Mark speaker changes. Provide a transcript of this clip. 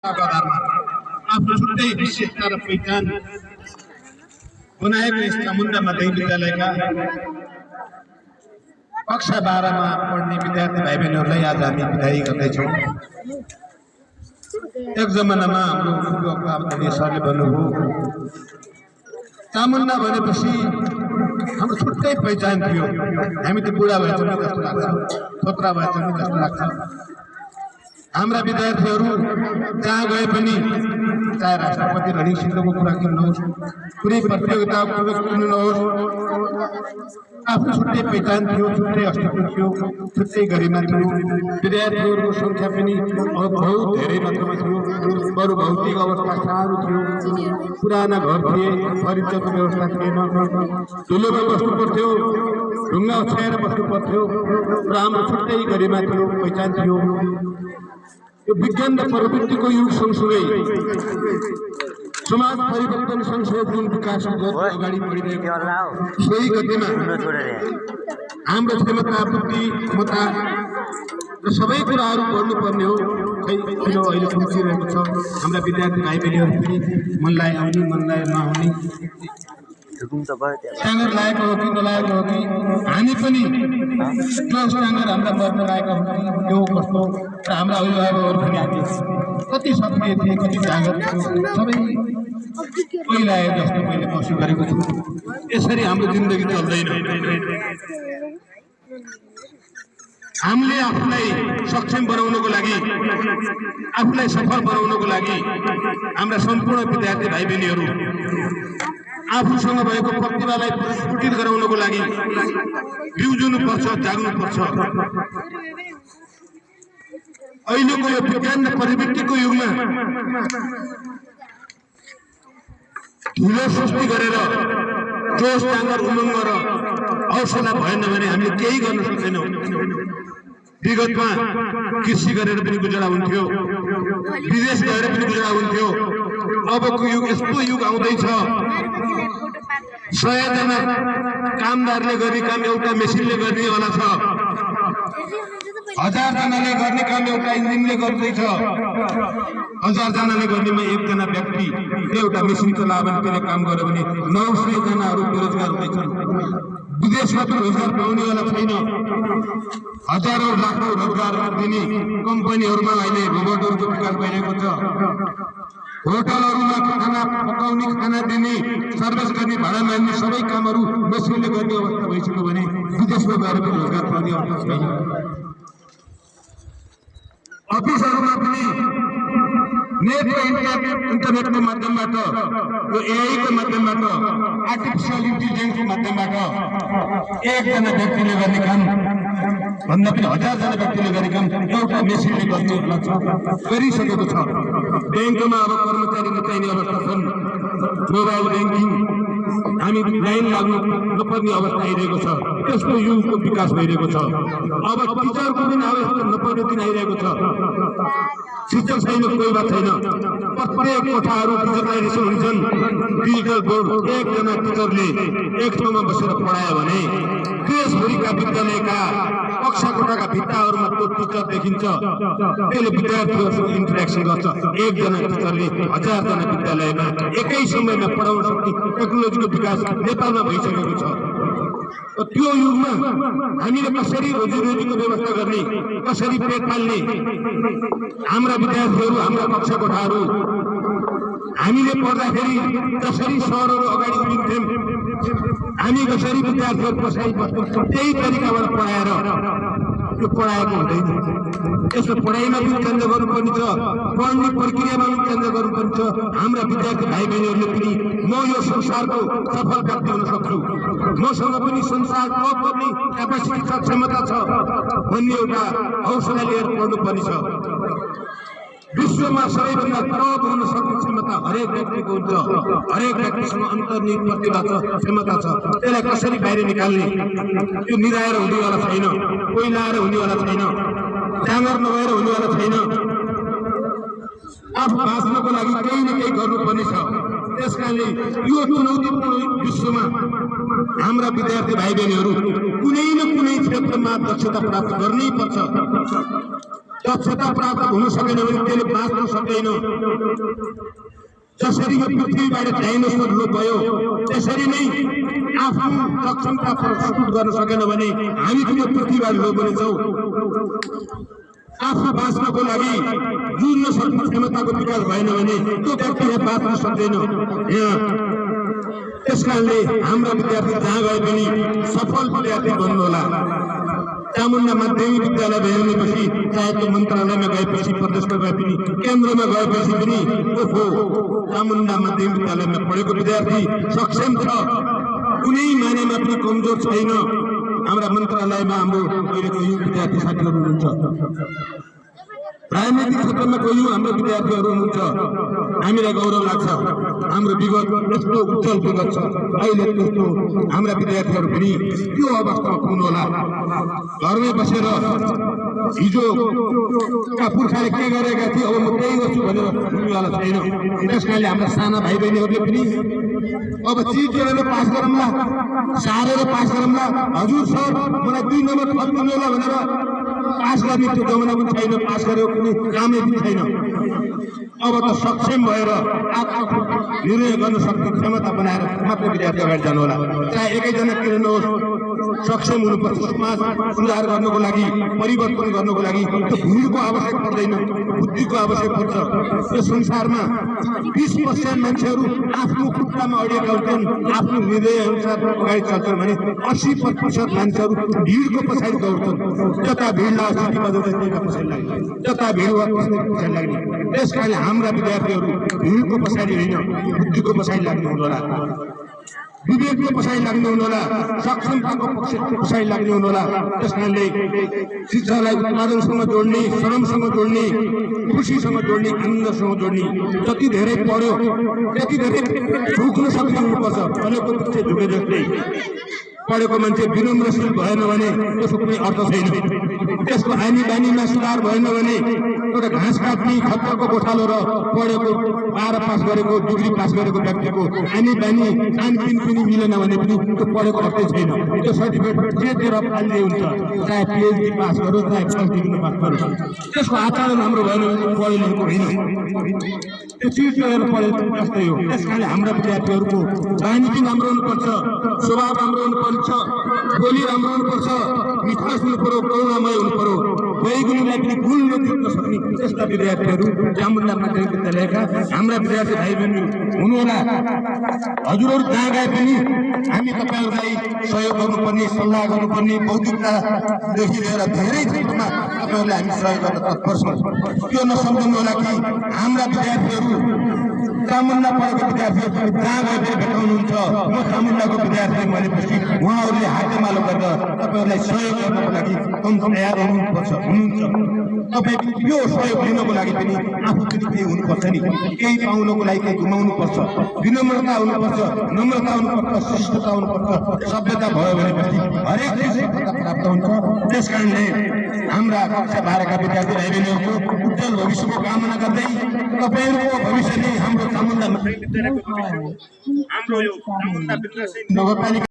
Speaker 1: आधारमा आफ्नो छुट्टै विशेषता र पहिचान बनाएको यस चामुण्डा माध्यमिक विद्यालयका कक्षा 12 मा पढ्ने विद्यार्थी भाइ बहिनीहरूलाई आज हामी बिदाई गर्दैछौँ। एक जमानामा हाम्रो पूर्वका आदरणीय सरले भन्नुभयो, चामुण्डा भनेपछि हाम्रो छुट्टै पहिचान थियो। हामी त बुढा भएछौँ जस्तो लाग्छ, छोत्रा भएछौँ जस्तो लाग्छ। हाम्रा विद्यार्थीहरू जहाँ गए पनि, चाहे राष्ट्रपति रणिङ सिंहको कुरा किन्नुहोस्, कुनै प्रतियोगिताको किन्नुहोस्, आफ्नो छुट्टै पहिचान थियो, छुट्टै अस्तित्व थियो, छुट्टै गरिमा थियो। विद्यार्थीहरूको सङ्ख्या पनि बहुत धेरै मात्रामा थियो। बरु भौतिक अवस्था साह्रो थियो, पुराना घर थिए, फर्निचरको व्यवस्था थिएन, धुलोमा बस्नु पर्थ्यो, ढुङ्गा ओछ्याएर बस्नु पर्थ्यो र हाम्रो छुट्टै गरिमा थियो, पहिचान थियो। यो विज्ञान र प्रवृत्तिको युग सँगसँगै समाज परिवर्तन सँगसँगै जुन विकास अगाडि बढिरहेको सोही गतिमा हाम्रो क्षमता, बुद्धि, क्षमता र सबै कुराहरू बढ्नुपर्ने हो। खै किन अहिले पुगिरहेको छ। हाम्रा विद्यार्थी भाइ बहिनीहरू पनि मनलाई आउने, मनलाई नआउने, स्ट्यान्डर्ड लागेको हो कि नलागेको हो कि, हामी पनि त्यो स्ट्यान्डर्ड हाम्रा गर्न लागेको हो कि त्यो कस्तो, र हाम्रा अभिभावकहरू पनि आए कति सक्रिय थिए, कति जागरुक थियो, सबै पहिला जस्तो मैले महसुस गरेको छु। यसरी हाम्रो जिन्दगी चल्दैन। हामीले आफूलाई सक्षम बनाउनको लागि, आफूलाई सफल बनाउनको लागि हाम्रा सम्पूर्ण विद्यार्थी भाइ बहिनीहरू आफूसँग भएको प्रतिभालाई प्रस्फुटित गराउनको लागि बिउजुनुपर्छ, जाग्नुपर्छ। अहिलेको यो विज्ञान र प्रवृत्तिको युगमा ठुलो सृष्टि गरेर जोस, जाँगर, उमङ्ग र हौसला भएन भने हामीले केही गर्न सक्दैनौँ। विगतमा कृषि गरेर पनि गुजारा हुन्थ्यो, विदेश गएर पनि गुजारा हुन्थ्यो। अबको युग यस्तो युग आउँदैछ, 100 जना कामदारले गर्ने काम एउटा मेसिनले गर्नेवाला छ, 1000 जनाले गर्ने काम एउटा इन्जिनले गर्दैछ, 1000 जनाले गर्नेमा 1 जना व्यक्ति एउटा मेसिन चलायो भने त्यसले काम गर्यो भने 900 जनाहरू बेरोजगार हुँदैछन्। विदेशमा त रोजगार पाउनेवाला छैन। हजारौं लाखौं रोजगार दिने कम्पनीहरूमा अहिले रोबोटहरूको विकास भइरहेको छ। होटलहरूमा खाना पकाउने, खाना दिने, सर्भिस गर्ने, भाडा माग्ने सबै कामहरू मेसिनले गर्ने अवस्था भइसक्यो भने विदेशमा गएर पनि रोजगार पाउने अवस्था छैन। अफिसहरूमा पनि नेट र इन्टरनेटको माध्यमबाट, यो एआईको माध्यमबाट, आर्टिफिसियल इन्टेलिजेन्सको माध्यमबाट 1 जना व्यक्तिले गर्ने काम भन्दा पनि 1000 जना व्यक्तिले गर्ने काम एउटा मेसिनले गर्ने गरिसकेको छ। ब्याङ्कमा अब कर्मचारी नचाहिने अवस्था छन्। मोबाइल ब्याङ्किङ, हामी लाइन लाग्नु नपर्ने अवस्था आइरहेको छ। त्यस्तो युगको विकास भइरहेको छ। अब टिचरको पनि आवश्यकता नपर्ने दिन आइरहेको छ। शिक्षक छैन, कोही बात छैन। प्रत्येक कोठाहरू डिजिटलाइजेसन हुन्छन्। डिजिटल बोर्ड, 1 जना टिचरले एक ठाउँमा बसेर पढायो भने देशभरिका विद्यालयका कक्षा कोठाका भित्ताहरूमा त्यो टिचर देखिन्छ। त्यसले विद्यार्थीहरूसँग इन्टरेक्सन गर्छ। 1 जना टिचरले 1000 जना विद्यालयमा एकै समयमा पढाउन सक्ने टेक्नोलोजीको विकास नेपालमा भइसकेको छ। त्यो युगमा हामीले कसरी रोजीरोटीको व्यवस्था गर्ने, कसरी पेट पाल्ने, हाम्रा विद्यार्थीहरू, हाम्रा कक्षा कोठाहरू, हामीले पढ्दाखेरि जसरी सहरहरू अगाडि उठिन्थ्यौँ, हामी कसरी विद्यार्थीहरू बसाइ बस्थ्यौँ, त्यही तरिकाबाट पढाएर त्यो पढाएको हुँदैन। यसो पढाइमा पनि केन्द्र गर्नुपर्ने छ, पढ्ने प्रक्रियामा पनि केन्द्र गर्नुपर्ने छ। हाम्रा विद्यार्थी भाइ बहिनीहरूले पनि म यो संसारको सफल व्यक्ति हुन सक्छु, मसँग पनि संसार टप गर्ने क्यापासिटी छ, क्षमता छ भन्ने एउटा हौसला लिएर पढ्नुपर्ने छ। विश्वमा सबैभन्दा टप हुन सक्ने क्षमता हरेक व्यक्तिको हुन्छ। हरेक व्यक्तिसँग अन्तर्निहित प्रतिभा छ, क्षमता छ। त्यसलाई कसरी बाहिर निकाल्ने, त्यो निराएर हुनेवाला छैन, कोही लाएर हुनेवाला छैन, जाँगर नभएर हुनेवाला छैन। आफू बाँच्नको लागि केही न केही गर्नुपर्ने छ। त्यसकारणले यो चुनौतीपूर्ण विश्वमा हाम्रा विद्यार्थी भाइ बहिनीहरू कुनै न कुनै क्षेत्रमा दक्षता प्राप्त गर्नै पर्छ। दक्षता प्राप्त हुन सकेन भने त्यसले बाँच्न सक्दैन। जसरी यो पृथ्वीबाट डाइनोसर लोप भयो त्यसरी नै आफ्नो सक्षमता प्रस्तुत गर्न सकेन भने हामी पनि यो पृथ्वीबाट लोप हुनेछौँ। आफू बाँच्नको लागि जुझ्न सक्ने क्षमताको विकास भएन भने त्यो व्यक्तिले बाँच्न सक्दैन। त्यसकारणले हाम्रा विद्यार्थी जहाँ गए पनि सफल विद्यार्थी बन्नुहोला। चामुण्डा माध्यमिक विद्यालय भएपछि चाहे त्यो मन्त्रालयमा गएपछि प्रदेशमा गए पनि केन्द्रमा गएपछि पनि ओहो चामुण्डा माध्यमिक विद्यालयमा पढेको विद्यार्थी सक्षम छ, कुनै मानेमा पनि कमजोर छैन। हाम्रा मन्त्रालयमा हाम्रो अहिलेको युवा विद्यार्थी साथीहरू हुनुहुन्छ, राजनीतिक क्षेत्रमा कोही हाम्रो विद्यार्थीहरू हुनुहुन्छ। हामीलाई गौरव लाग्छ, हाम्रो विगत यस्तो उज्जवल विगत छ। अहिले त्यस्तो हाम्रा विद्यार्थीहरू पनि त्यो अवस्थामा पुग्नुहोला। घरमै बसेर हिजोका पुर्खाले के गरेका थिए अब म त्यही गर्छु भनेर सुन्नेवाला छैन। त्यसकारणले हाम्रा साना भाइ बहिनीहरूले पनि अब चिटेर पास गरौँला, सारेर पास गरौँला, हजुर सर मलाई 2 नम्बर थपिदिनु होला भनेर पास गर्ने त्यो जमाना पनि छैन। पास गरेको कुनै कामै पनि छैन। अब त सक्षम भएर निर्णय गर्न सक्ने क्षमता बनाएर मात्र विद्यार्थी अगाडि जानु होला। चाहे एकैजना किन नहोस्, सक्षम हुनुपर्छ। समाज सुधार गर्नको लागि, परिवर्तन गर्नको लागि त्यो भिडको आवश्यक पर्दैन, बुद्धिको आवश्यक पर्छ। यो संसारमा 20% मान्छेहरू आफ्नो खुट्टामा अडिएका हुन्छन्, आफ्नो हृदय अनुसार अगाडि चल्छन् भने 80% मान्छेहरू भिडको पछाडि दौड्छन्। जता भिड लाग्छ सिटी बजाउँदा त्यता पछाडि लाग्छ, जता भिड वा पछाडि लाग्ने। त्यसकारणले हाम्रा विद्यार्थीहरू भिडको पछाडि होइन, बुद्धिको पछाडि लाग्नु होला, विवेकको पछाडि लाग्नु होला, सक्षमताको पछाडि लाग्नु होला। त्यसकारणले शिक्षालाई उत्पादनसँग जोड्ने, श्रमसँग जोड्ने, खुसीसँग जोड्ने, आनन्दसँग जोड्ने। जति धेरै पढ्यो त्यति धेरै झुक्न सक्ने हुनुपर्छ। पढेको पछि झुके जस्तै पढेको मान्छे विनम्रशील भएन भने त्यसको कुनै अर्थ छैन। त्यसको आनी बानीमा सुधार भएन भने एउटा घाँस काट्ने खतरको गोठालो र पढेको 12 पास गरेको, डिग्री पास गरेको व्यक्तिको आनी बानी खानपिन पनि मिलेन भने पनि त्यो पढेको अर्थै छैन। त्यो सर्टिफिकेट जे दिएर फाल्दै हुन्छ, चाहे पिएचडी पास गरोस्, चाहे फर्स्ट डिग्री पास गरोस्। त्यसको आचरण राम्रो भएन भने पढे लेखेको होइन, त्यो चिज लिएर पढे जस्तै हो। त्यसकारणले हाम्रा विद्यार्थीहरूको बानी पनि राम्रो हुनुपर्छ, स्वभाव राम्रो हुनुपर्छ, बोली राम्रो हुनुपर्छ, मिठास हुनु पर्यो, करुणामय हुनु पर्यो। वैगुणलाई पनि गुणले जित्न सक्ने त्यस्ता विद्यार्थीहरू चामुण्डा माध्यमिक विद्यालयका हाम्रा विद्यार्थी भाइ बहिनी हुनुहोला। हजुरहरू जहाँ गए पनि हामी तपाईँहरूलाई सहयोग गर्नुपर्ने, सल्लाह गर्नुपर्ने, बौद्धिकतादेखि लिएर धेरै क्षेत्रमा तपाईँहरूलाई हामी सहयोग गर्न तत्पर छौँ। त्यो नसम्झनु होला कि हाम्रा विद्यार्थीहरू चामुण्डा पढेको विद्यार्थीहरू जहाँ गए पनि भेटाउनुहुन्छ। म चामुण्डाको विद्यार्थी भनेपछि उहाँहरूले हातेमालो गरेर तपाईँहरूलाई सहयोग गर्नको लागि तयार हुनुहुन्छ। तपाईँ यो सहयोग लिनको लागि पनि आफू पनि केही हुनुपर्छ नि, केही पाउनको लागि केही गुमाउनुपर्छ। विनम्रता हुनुपर्छ, नम्रता हुनुपर्छ, शिष्टता हुनुपर्छ, सभ्यता भयो भनेपछि हरेक चिज प्राप्त हुन्छ। त्यसकारणले हाम्रा कक्षा 12का विद्यार्थी भाइ बहिनीहरूको उज्जवल भविष्यको कामना गर्दै तपाईँहरूको भविष्य नै हाम्रो चामुण्डा नगरपालिका